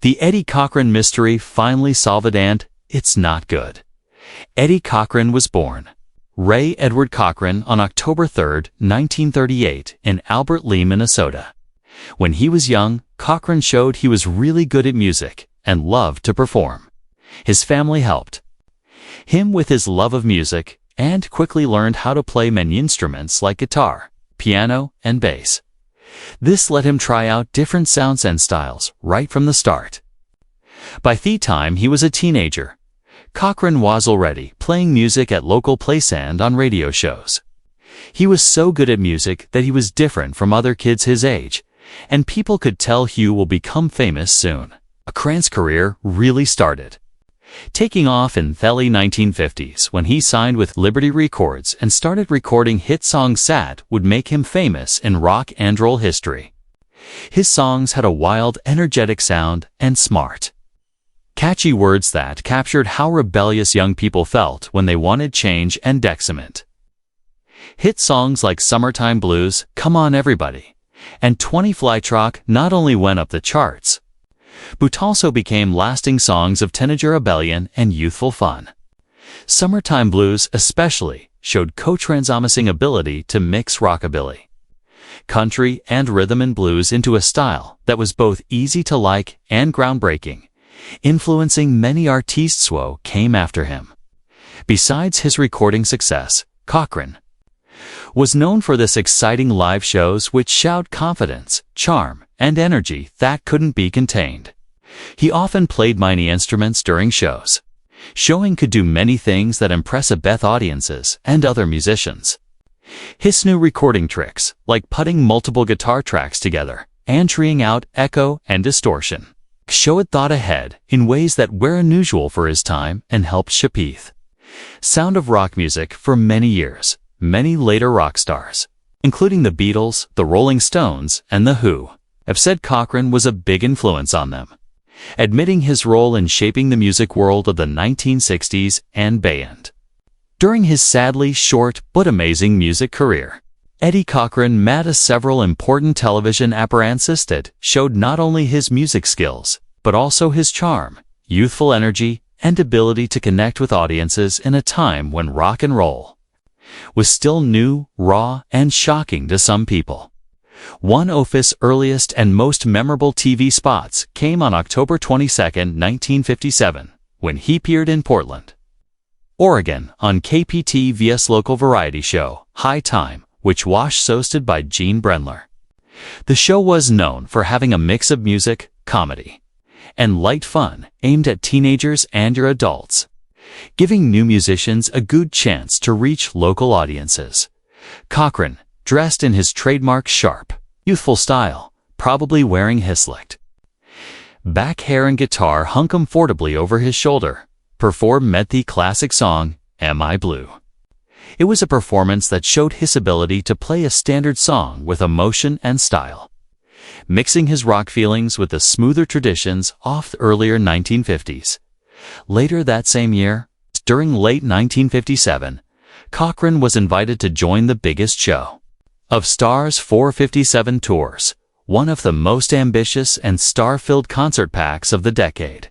The Eddie Cochran mystery finally solved, and it's not good. Eddie Cochran was born Ray Edward Cochran on October 3, 1938, in Albert Lea, Minnesota. When he was young, Cochran showed he was really good at music and loved to perform. His family helped him with his love of music and quickly learned how to play many instruments like guitar, piano, and bass. This let him try out different sounds and styles right from the start. By the time he was a teenager, Cochran was already playing music at local plays and on radio shows. He was so good at music that he was different from other kids his age, and people could tell Hugh will become famous soon. Cochran's career really started taking off in the early 1950s when he signed with Liberty Records and started recording hit songs that would make him famous in rock and roll history. His songs had a wild, energetic sound and smart, catchy words that captured how rebellious young people felt when they wanted change and excitement. Hit songs like Summertime Blues, Come On Everybody, and 20 Fly Truck not only went up the charts, but also became lasting songs of teenage rebellion and youthful fun. Summertime Blues especially showed Cochran's amazing ability to mix rockabilly, country, and rhythm and blues into a style that was both easy to like and groundbreaking, influencing many artists who came after him. Besides his recording success, Cochran was known for this exciting live shows which showed confidence, charm, and energy that couldn't be contained. He often played many instruments during shows, showing could do many things that impress both audiences and other musicians. His new recording tricks, like putting multiple guitar tracks together and treeing out echo and distortion, showed thought ahead in ways that were unusual for his time and helped shape the sound of rock music for many years. Many later rock stars, including the Beatles, the Rolling Stones, and The Who, have said Cochran was a big influence on them, admitting his role in shaping the music world of the 1960s and beyond. During his sadly short but amazing music career, Eddie Cochran met several important television appearances that showed not only his music skills, but also his charm, youthful energy, and ability to connect with audiences in a time when rock and roll was still new, raw, and shocking to some people. One of his earliest and most memorable TV spots came on October 22, 1957, when he appeared in Portland, Oregon, on KPTV's local variety show, High Time, which was hosted by Gene Brendler. The show was known for having a mix of music, comedy, and light fun aimed at teenagers and young adults, giving new musicians a good chance to reach local audiences. Cochran, dressed in his trademark sharp, youthful style, probably wearing his slicked back hair and guitar hung comfortably over his shoulder, performed the classic song, Am I Blue? It was a performance that showed his ability to play a standard song with emotion and style, mixing his rock feelings with the smoother traditions of the earlier 1950s. Later that same year, during late 1957, Cochran was invited to join the biggest show of Star's 457 tours, one of the most ambitious and star-filled concert packs of the decade.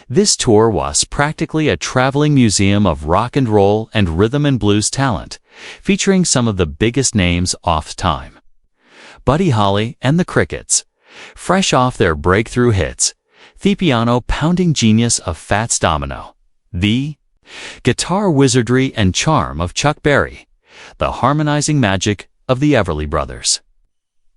This tour was practically a traveling museum of rock and roll and rhythm and blues talent, featuring some of the biggest names of the time. Buddy Holly and the Crickets, fresh off their breakthrough hits, the piano-pounding genius of Fats Domino, the guitar wizardry and charm of Chuck Berry, the harmonizing magic of the Everly Brothers,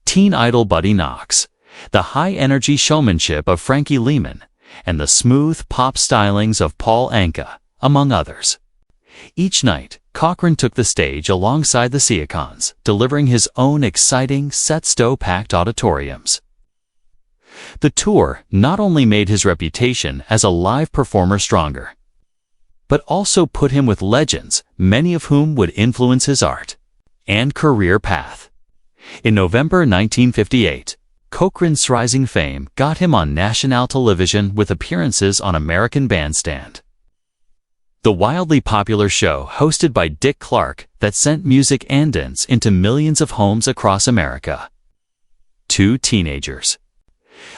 teen idol Buddy Knox, the high-energy showmanship of Frankie Lehman, and the smooth pop stylings of Paul Anka, among others. Each night, Cochran took the stage alongside the Seacons, delivering his own exciting set-packed auditoriums. The tour not only made his reputation as a live performer stronger, but also put him with legends, many of whom would influence his art and career path. In November 1958, Cochran's rising fame got him on national television with appearances on American Bandstand, the wildly popular show hosted by Dick Clark that sent music and dance into millions of homes across America. Two teenagers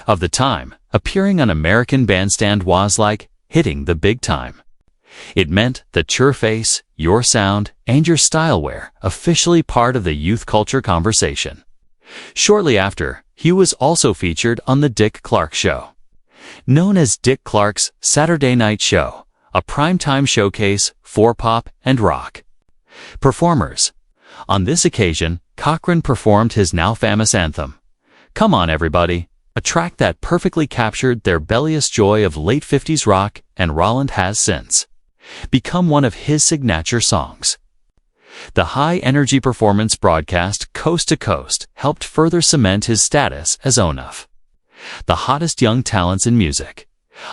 Of the time, appearing on American Bandstand was like hitting the big time. It meant that your face, your sound, and your style were officially part of the youth culture conversation. Shortly after, he was also featured on The Dick Clark Show. Known as Dick Clark's Saturday Night Show, a primetime showcase for pop and rock performers. On this occasion, Cochran performed his now famous anthem, "Come On Everybody," a track that perfectly captured the rebellious joy of late 50s rock, and Roland has since become one of his signature songs. The high-energy performance broadcast coast to coast helped further cement his status as one of the hottest young talents in music.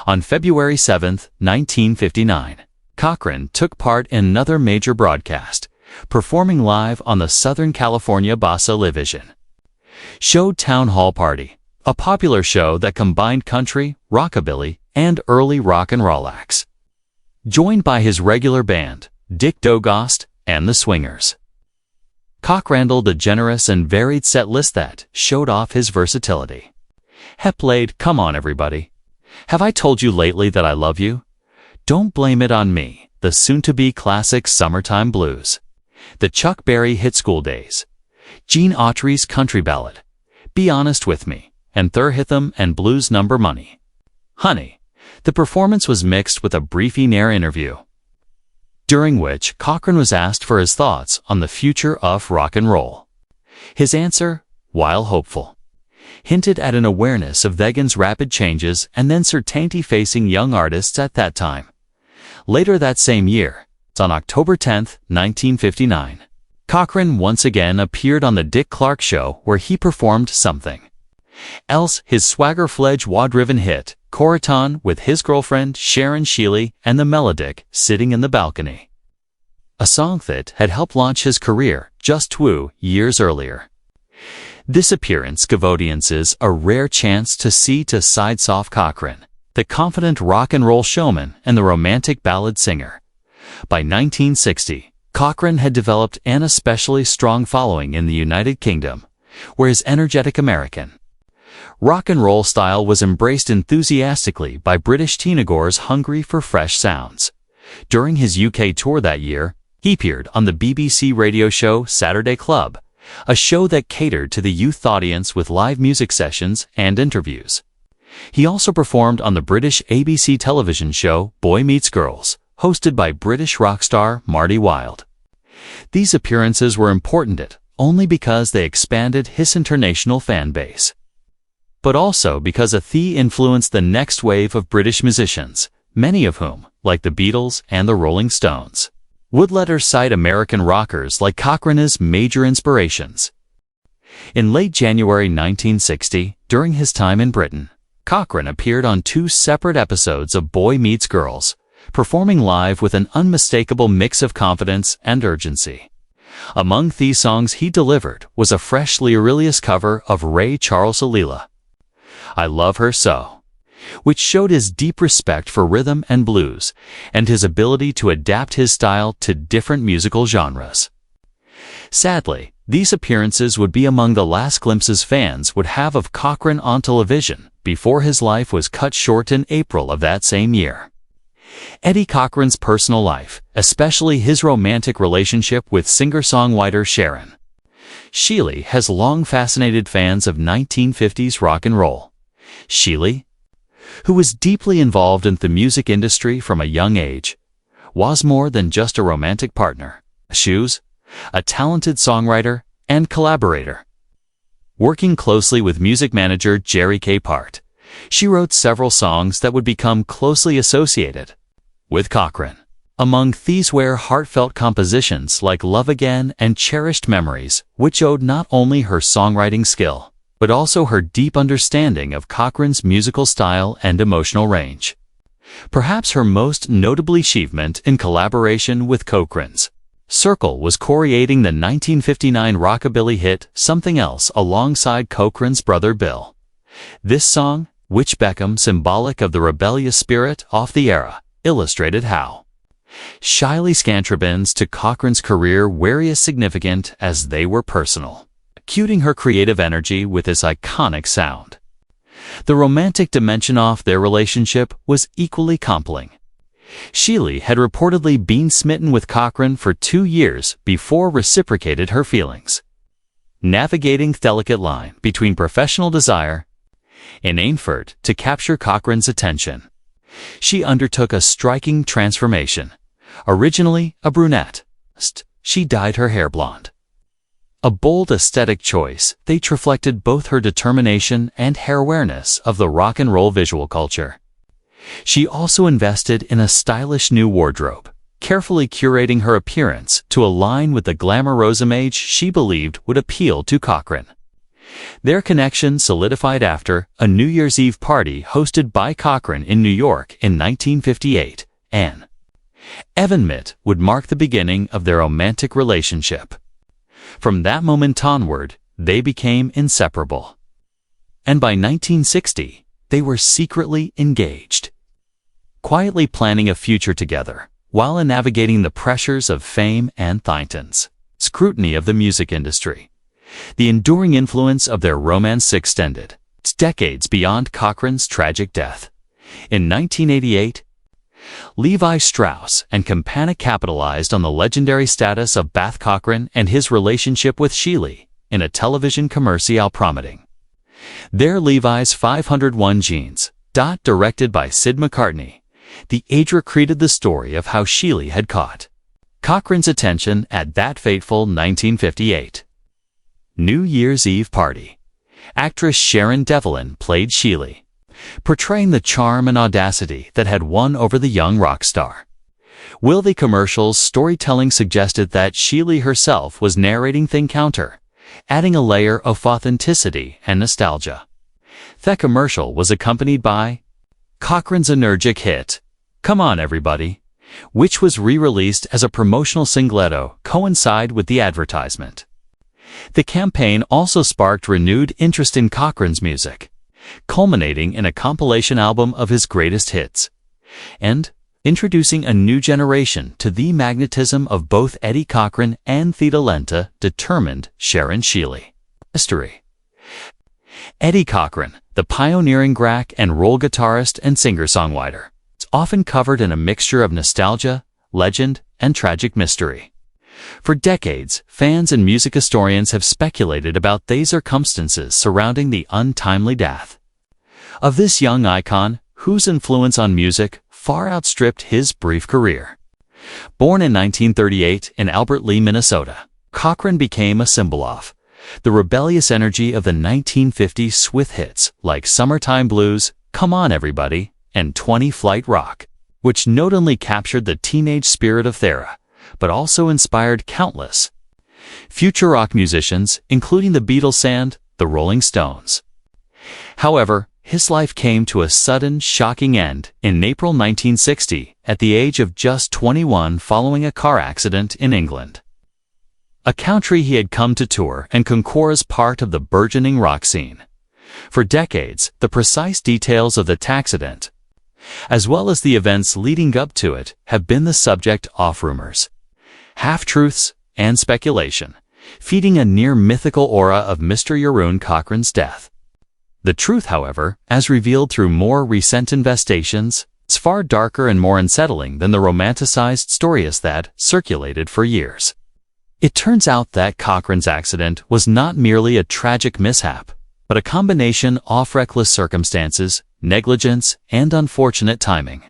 On February 7, 1959, Cochran took part in another major broadcast, performing live on the Southern California Bossa Television show Town Hall Party, a popular show that combined country, rockabilly, and early rock and roll acts. Joined by his regular band, Dick Dogost and the Swingers, Cochran handled a generous and varied set list that showed off his versatility. He played "Come On Everybody," "Have I Told You Lately That I Love You?", "Don't Blame It On Me," the soon-to-be classic Summertime Blues, the Chuck Berry hit School Days, Gene Autry's country ballad, "Be Honest With Me," and their rhythm and blues number "Money, Honey." The performance was mixed with a brief in-air interview, during which Cochran was asked for his thoughts on the future of rock and roll. His answer, while hopeful, hinted at an awareness of Vegan's rapid changes and uncertainty facing young artists at that time. Later that same year, on October 10, 1959, Cochran once again appeared on The Dick Clark Show, where he performed "Something Else," his swagger-fledged wah-driven hit, Coraton, with his girlfriend Sharon Shealy and the melodic "Sitting in the Balcony," a song that had helped launch his career just 2 years earlier. This appearance gave audiences a rare chance to see to sides off Cochran, the confident rock and roll showman and the romantic ballad singer. By 1960, Cochran had developed an especially strong following in the United Kingdom, where his energetic American rock and roll style was embraced enthusiastically by British teenagers hungry for fresh sounds. During his UK tour that year, he appeared on the BBC radio show Saturday Club, a show that catered to the youth audience with live music sessions and interviews. He also performed on the British ABC television show Boy Meets Girls, hosted by British rock star Marty Wilde. These appearances were important only because they expanded his international fan base, but also because they influenced the next wave of British musicians, many of whom, like the Beatles and the Rolling Stones, would later cite American rockers like Cochran as major inspirations. In late January 1960, during his time in Britain, Cochran appeared on 2 separate episodes of Boy Meets Girls, performing live with an unmistakable mix of confidence and urgency. Among these songs he delivered was a fresh Lyrilius cover of Ray Charles' Alila, "I Love Her So," which showed his deep respect for rhythm and blues and his ability to adapt his style to different musical genres. Sadly, these appearances would be among the last glimpses fans would have of Cochran on television before his life was cut short in April of that same year. Eddie Cochran's personal life, especially his romantic relationship with singer-songwriter Sharon Shealy, has long fascinated fans of 1950s rock and roll. Shealy, who was deeply involved in the music industry from a young age, was more than just a romantic partner. She was a talented songwriter and collaborator. Working closely with music manager Jerry Capehart, she wrote several songs that would become closely associated with Cochran. Among these were heartfelt compositions like "Love Again" and "Cherished Memories," which owed not only her songwriting skill, but also her deep understanding of Cochran's musical style and emotional range. Perhaps her most notable achievement in collaboration with Cochran's circle was creating the 1959 rockabilly hit "Something Else" alongside Cochran's brother Bill. This song, which became symbolic of the rebellious spirit of the era, illustrated how Shealy's contributions to Cochran's career were as significant as they were personal, cuing her creative energy with his iconic sound. The romantic dimension of their relationship was equally compelling. Sheely had reportedly been smitten with Cochran for 2 years before reciprocated her feelings. Navigating the delicate line between professional desire and an effort to capture Cochran's attention, she undertook a striking transformation. Originally a brunette, she dyed her hair blonde. A bold aesthetic choice, they reflected both her determination and her awareness of the rock and roll visual culture. She also invested in a stylish new wardrobe, carefully curating her appearance to align with the glamorous image she believed would appeal to Cochran. Their connection solidified after a New Year's Eve party hosted by Cochran in New York in 1958, and event would mark the beginning of their romantic relationship. From that moment onward, they became inseparable. And by 1960, they were secretly engaged, quietly planning a future together, while navigating the pressures of fame and Thynton's scrutiny of the music industry. The enduring influence of their romance extended decades beyond Cochran's tragic death. In 1988, Levi Strauss and Campana capitalized on the legendary status of Bath Cochran and his relationship with Sheely in a television commercial promoting their Levi's 501 jeans. Directed by Sid McCartney, the ADRA created the story of how Sheely had caught Cochran's attention at that fateful 1958 New Year's Eve party. Actress Sharon Devlin played Sheely, portraying the charm and audacity that had won over the young rock star. While the commercial's storytelling suggested that Sheely herself was narrating the encounter, adding a layer of authenticity and nostalgia. The commercial was accompanied by Cochran's energetic hit, "Come On Everybody," which was re-released as a promotional singletto coincide with the advertisement. The campaign also sparked renewed interest in Cochran's music, culminating in a compilation album of his greatest hits, and introducing a new generation to the magnetism of both Eddie Cochran and the talented, determined Sharon Sheely. History. Eddie Cochran, the pioneering rock and roll guitarist and singer-songwriter, is often covered in a mixture of nostalgia, legend, and tragic mystery. For decades, fans and music historians have speculated about the circumstances surrounding the untimely death of this young icon, whose influence on music far outstripped his brief career. Born in 1938 in Albert Lea, Minnesota, Cochran became a symbol of the rebellious energy of the 1950s with hits like Summertime Blues, Come On Everybody, and 20 Flight Rock, which not only captured the teenage spirit of the era, but also inspired countless future rock musicians, including the Beatles and the Rolling Stones. However, his life came to a sudden, shocking end in April 1960 at the age of just 21 following a car accident in England, a country he had come to tour and conquer as part of the burgeoning rock scene. For decades, the precise details of the accident, as well as the events leading up to it, have been the subject of rumors, half-truths, and speculation, feeding a near-mythical aura of mystery around Cochran's death. The truth, however, as revealed through more recent investigations, is far darker and more unsettling than the romanticized stories that circulated for years. It turns out that Cochran's accident was not merely a tragic mishap, but a combination of reckless circumstances, negligence, and unfortunate timing.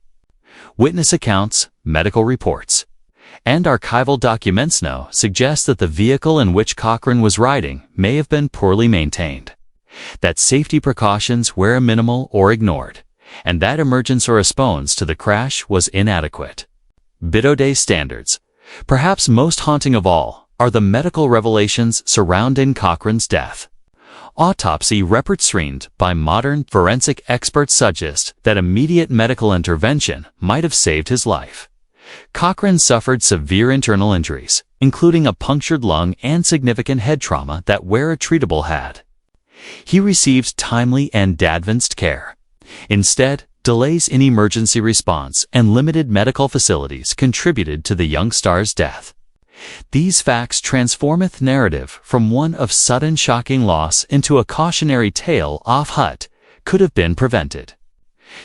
Witness accounts, medical reports, and archival documents now suggest that the vehicle in which Cochran was riding may have been poorly maintained, that safety precautions were minimal or ignored, and that emergency response to the crash was inadequate. Today's standards, perhaps most haunting of all, are the medical revelations surrounding Cochran's death. Autopsy reports retained by modern forensic experts suggest that immediate medical intervention might have saved his life. Cochran suffered severe internal injuries, including a punctured lung and significant head trauma that were treatable had he received timely and advanced care. Instead, delays in emergency response and limited medical facilities contributed to the young star's death. These facts transformeth narrative from one of sudden shocking loss into a cautionary tale of what could have been prevented,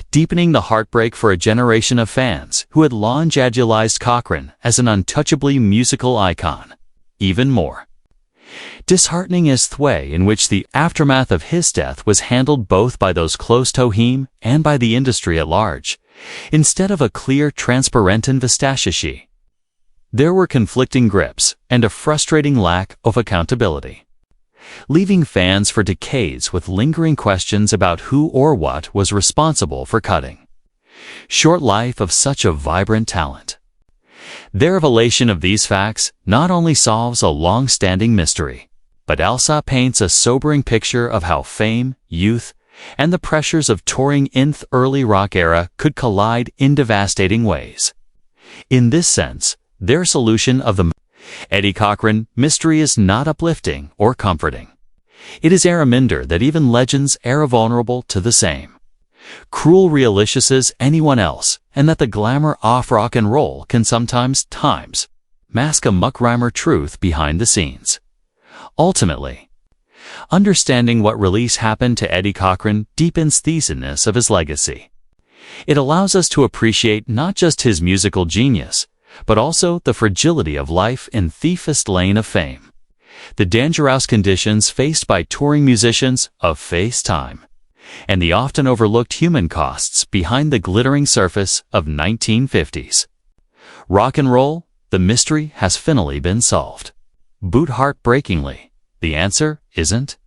deepening the heartbreak for a generation of fans who had long idolized Cochran as an untouchably musical icon. Even more disheartening is the way in which the aftermath of his death was handled both by those close to him and by the industry at large. Instead of a clear, transparent investigation, there were conflicting grips and a frustrating lack of accountability, leaving fans for decades with lingering questions about who or what was responsible for cutting short life of such a vibrant talent. The revelation of these facts not only solves a long-standing mystery, but also paints a sobering picture of how fame, youth, and the pressures of touring in the early rock era could collide in devastating ways. In this sense, their solution of the Eddie Cochran mystery is not uplifting or comforting. It is a reminder that even legends are vulnerable to the same cruel realism as anyone else, and that the glamour of rock and roll can sometimes mask a muck-rhymer truth behind the scenes. Ultimately, understanding what really happened to Eddie Cochran deepens the thesis of his legacy. It allows us to appreciate not just his musical genius, but also the fragility of life in the fast lane of fame, the dangerous conditions faced by touring musicians of time, and the often overlooked human costs behind the glittering surface of 1950s. Rock and roll, the mystery has finally been solved. But heartbreakingly, the answer isn't.